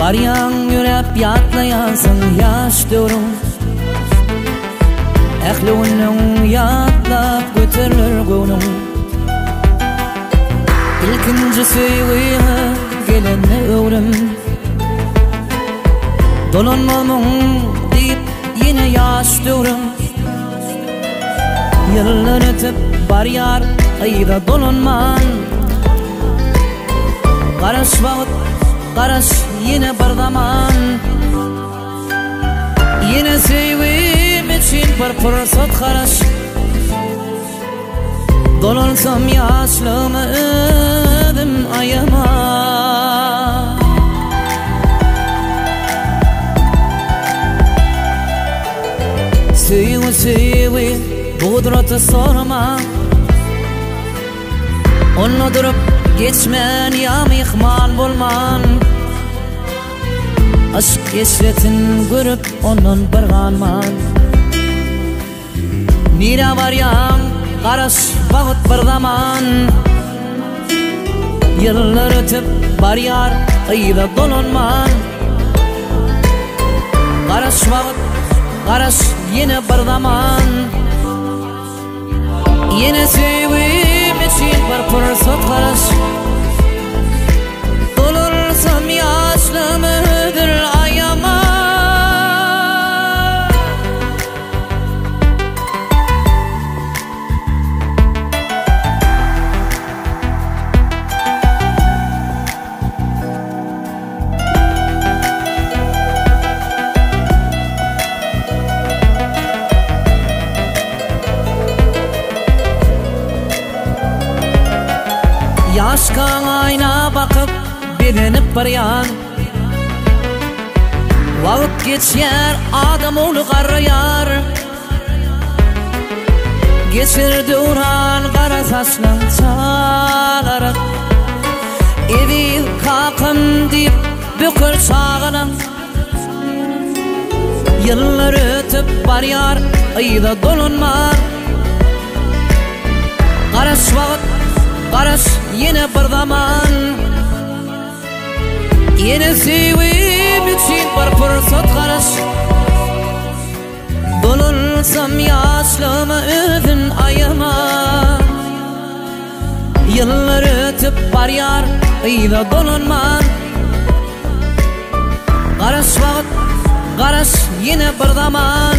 Baryan yürep yatlayansın yaş dörüm Ählünün yatlap götürür gönüm İlkinci süýüne gelen öwrüm Dolanmamın deyip yine yaş dörüm Yıllar ötüp barýar aýda dolanman Garaş wagt garaş yine bir zaman Yine süýgüm için bir pursat garaş Dolansam ýaşlymy ödüm aýama Süýgü budraty sorma Onu durup geçmen ya mihman bolman Aşk geçretin görüp onun bir ganman Nira baryan garaş wagt bir zaman Yıllar ötüp barýar aýda dolanman Garaş wagt garaş yine bir zaman Yine süýgüm için bir pursat garaş Dolansam ýaşlymydyr aýama Yaşkan ayna bakıp bilinip baryan Wagt geçýär adam oly garayar Geçirdi uran gara saçlan çalarak Evi kakın deyip bükür çağına Yıllar ötüp barýar aýda dolanman Garaş wagt garaş yine bir zaman Yine süýgüm için bir pursat garaş Dolansam ýaşlymy ödüm aýama Yıllar ötüp barýar aýda dolanman Garaş wagt garaş yine bir zaman